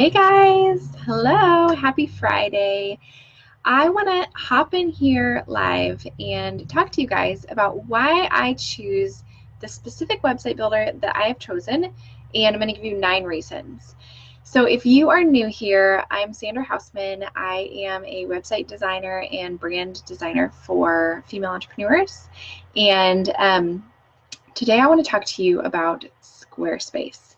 Hey guys, hello, happy Friday. I want to hop in here live and talk to you guys about why I choose the specific website builder that I have chosen, and I'm going to give you 9 reasons. So if you are new here, I'm Sandra Hausman. I am a website designer and brand designer for female entrepreneurs, and today I want to talk to you about Squarespace.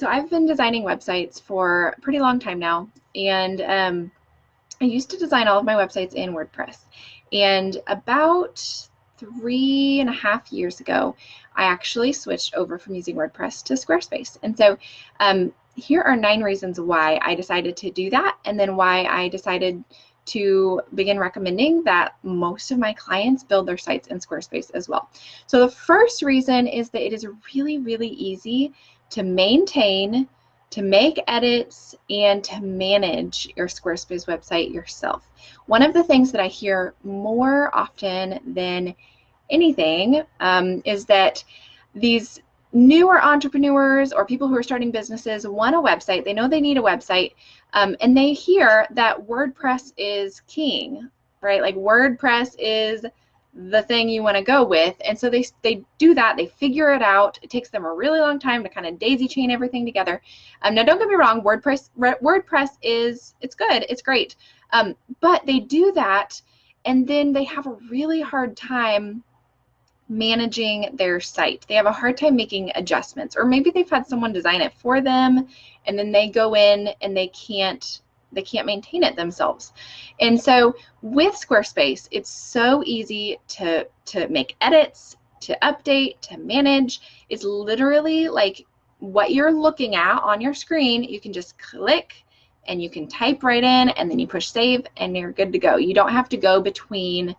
I've been designing websites for a pretty long time now, and I used to design all of my websites in WordPress. And about 3.5 years ago, I actually switched over from using WordPress to Squarespace. And so here are 9 reasons why I decided to do that, and then why I decided to begin recommending that most of my clients build their sites in Squarespace as well. So the first reason is that it is really, really easy to maintain, to make edits, and to manage your Squarespace website yourself. One of the things that I hear more often than anything is that these newer entrepreneurs or people who are starting businesses want a website. They know they need a website, and they hear that WordPress is king, right? Like WordPress is the thing you want to go with. And so they do that. They figure it out. It takes them a really long time to kind of daisy chain everything together. Now, don't get me wrong. WordPress it's good. It's great. But they do that, and then they have a really hard time managing their site. They have a hard time making adjustments, or maybe they've had someone design it for them, and then they go in and they can't maintain it themselves. And so with Squarespace, it's so easy to make edits, to update, to manage. It's literally like what you're looking at on your screen. You can just click and you can type right in, and then you push save and you're good to go. You don't have to go between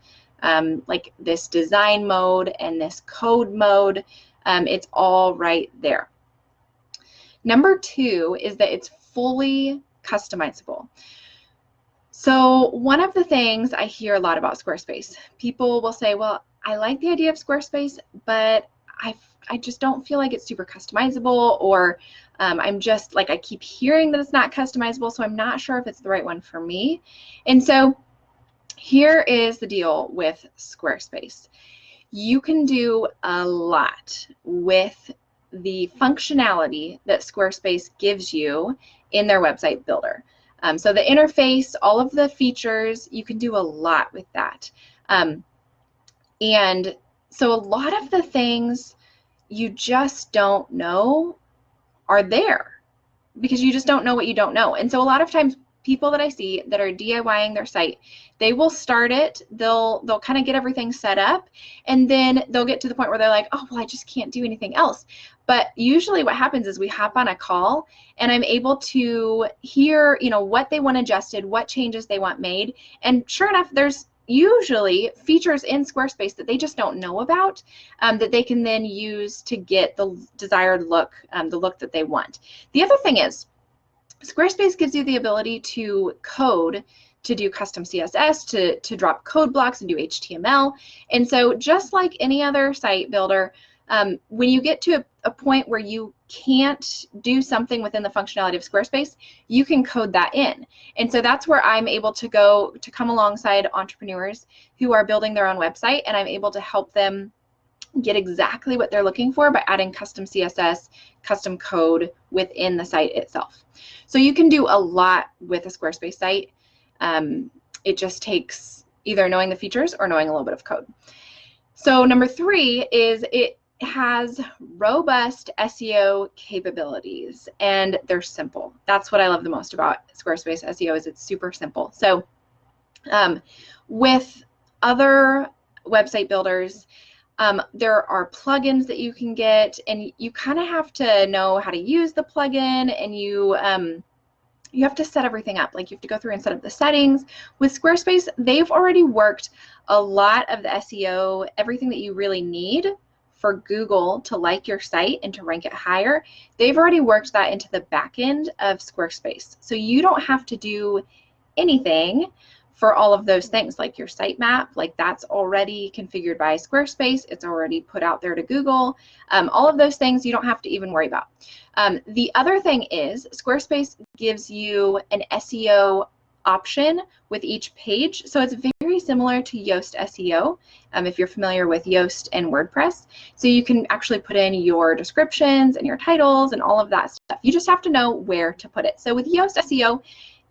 like this design mode and this code mode. It's all right there. Number 2 is that it's fully customizable. So one of the things I hear a lot about Squarespace, people will say, well, I like the idea of Squarespace, but I just don't feel like it's super customizable, or I'm just like, I keep hearing that it's not customizable, so I'm not sure if it's the right one for me. And so here is the deal with Squarespace. You can do a lot with the functionality that Squarespace gives you in their website builder. So the interface, all of the features, you can do a lot with that. And so a lot of the things you just don't know are there because you just don't know what you don't know. And so a lot of times people that I see that are DIYing their site, they will start it, they'll kind of get everything set up, and then they'll get to the point where they're like, oh, well, I just can't do anything else. But usually what happens is we hop on a call and I'm able to hear, what they want adjusted, what changes they want made. And sure enough, there's usually features in Squarespace that they just don't know about, that they can then use to get the desired look, the look that they want. The other thing is, Squarespace gives you the ability to code, to do custom CSS, to drop code blocks and do HTML. And so just like any other site builder, when you get to a point where you can't do something within the functionality of Squarespace, you can code that in. And so that's where I'm able to go to come alongside entrepreneurs who are building their own website, and I'm able to help them get exactly what they're looking for by adding custom CSS, custom code within the site itself. So you can do a lot with a Squarespace site. It just takes either knowing the features or knowing a little bit of code. So number 3 is it has robust SEO capabilities, and they're simple. That's what I love the most about Squarespace SEO, is it's super simple. So with other website builders, there are plugins that you can get, and you kind of have to know how to use the plugin, and you have to set everything up. Like you have to go through and set up the settings. With Squarespace, they've already worked a lot of the SEO, everything that you really need for Google to like your site and to rank it higher. They've already worked that into the back end of Squarespace. So you don't have to do anything for all of those things, like your sitemap, like that's already configured by Squarespace. It's already put out there to Google. All of those things you don't have to even worry about. The other thing is Squarespace gives you an SEO option with each page. So it's very similar to Yoast SEO, if you're familiar with Yoast and WordPress. So you can actually put in your descriptions and your titles and all of that stuff. You just have to know where to put it. So with Yoast SEO,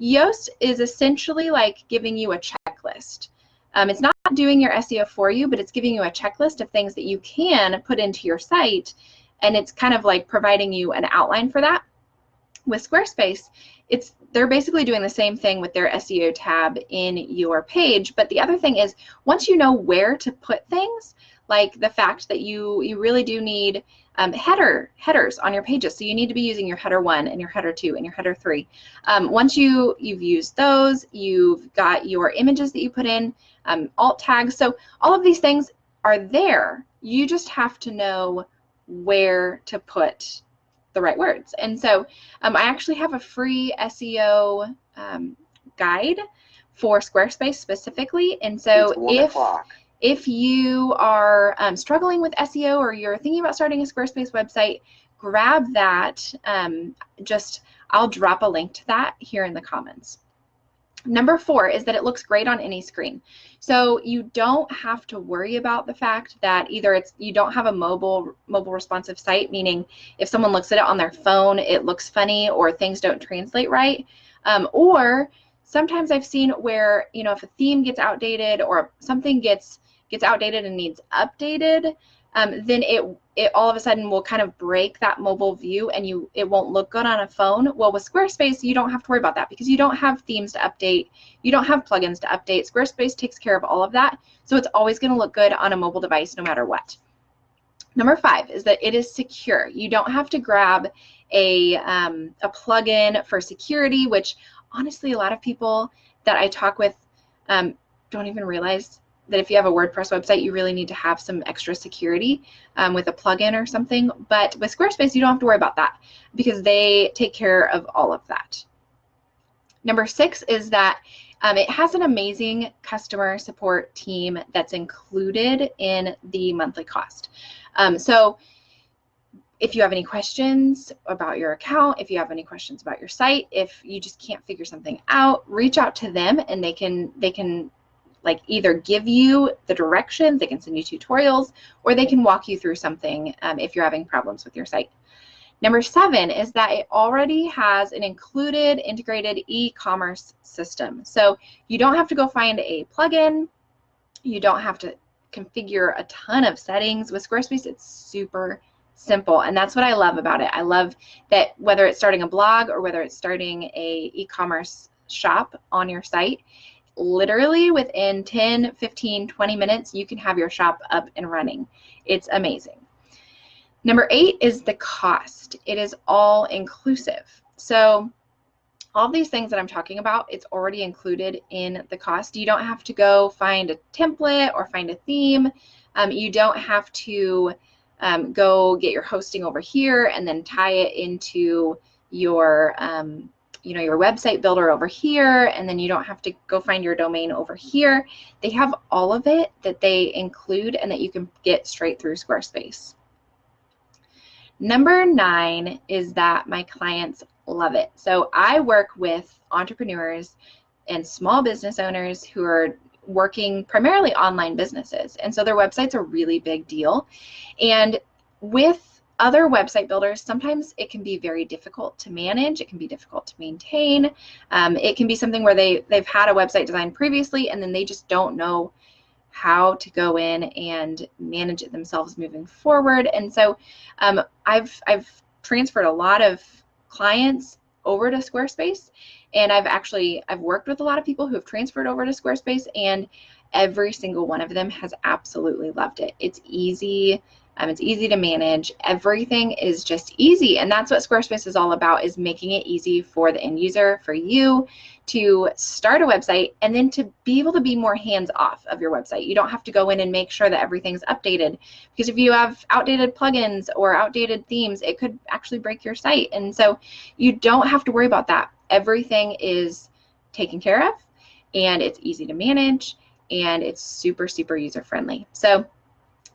Yoast is essentially like giving you a checklist. It's not doing your SEO for you, but it's giving you a checklist of things that you can put into your site, and it's kind of like providing you an outline for that. With Squarespace, they're basically doing the same thing with their SEO tab in your page, but the other thing is once you know where to put things, like the fact that you really do need headers on your pages, so you need to be using your header 1 and your header 2 and your header 3. Once you've used those, you've got your images that you put in, alt tags, so all of these things are there. You just have to know where to put the right words. And so I actually have a free SEO guide for Squarespace specifically. And so if you are struggling with SEO or you're thinking about starting a Squarespace website, grab that. I'll drop a link to that here in the comments. Number 4 is that it looks great on any screen. So you don't have to worry about the fact that either you don't have a mobile responsive site, meaning if someone looks at it on their phone, it looks funny or things don't translate right. Or sometimes I've seen where, if a theme gets outdated or something gets outdated and needs updated, then it all of a sudden will kind of break that mobile view and it won't look good on a phone. Well, with Squarespace, you don't have to worry about that because you don't have themes to update. You don't have plugins to update. Squarespace takes care of all of that. So it's always going to look good on a mobile device no matter what. Number 5 is that it is secure. You don't have to grab a plugin for security, which honestly, a lot of people that I talk with don't even realize that if you have a WordPress website, you really need to have some extra security with a plugin or something. But with Squarespace, you don't have to worry about that because they take care of all of that. Number 6 is that it has an amazing customer support team that's included in the monthly cost. So if you have any questions about your account, if you have any questions about your site, if you just can't figure something out, reach out to them and they can like either give you the directions, they can send you tutorials, or they can walk you through something if you're having problems with your site. Number 7 is that it already has an included integrated e-commerce system. So you don't have to go find a plugin. You don't have to configure a ton of settings. With Squarespace, it's super simple, and that's what I love about it. I love that whether it's starting a blog or whether it's starting a e-commerce shop on your site, literally within 10, 15, 20 minutes, you can have your shop up and running. It's amazing. Number 8 is the cost. It is all inclusive. So all these things that I'm talking about, it's already included in the cost. You don't have to go find a template or find a theme. You don't have to go get your hosting over here and then tie it into your your website builder over here, and then you don't have to go find your domain over here. They have all of it that they include and that you can get straight through Squarespace. Number 9 is that my clients love it. So I work with entrepreneurs and small business owners who are working primarily online businesses, and so their website's a really big deal. And with other website builders, sometimes it can be very difficult to manage. It can be difficult to maintain. It can be something where they've had a website designed previously and then they just don't know how to go in and manage it themselves moving forward. And so I've transferred a lot of clients over to Squarespace, and I've worked with a lot of people who have transferred over to Squarespace, and every single one of them has absolutely loved it. It's easy. It's easy to manage. Everything is just easy. And that's what Squarespace is all about, is making it easy for the end user, for you to start a website and then to be able to be more hands-off of your website. You don't have to go in and make sure that everything's updated, because if you have outdated plugins or outdated themes, it could actually break your site. And so you don't have to worry about that. Everything is taken care of. and it's easy to manage, and it's super, super user-friendly. So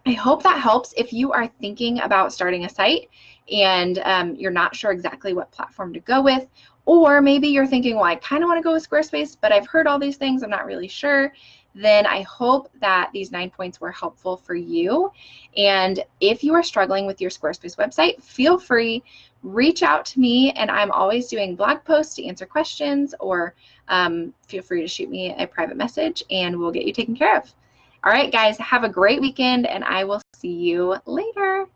I hope that helps if you are thinking about starting a site and you're not sure exactly what platform to go with, or maybe you're thinking, well, I kind of want to go with Squarespace, but I've heard all these things, I'm not really sure. Then I hope that these 9 points were helpful for you. And if you are struggling with your Squarespace website, feel free, reach out to me, and I'm always doing blog posts to answer questions, or feel free to shoot me a private message and we'll get you taken care of. All right, guys, have a great weekend, and I will see you later.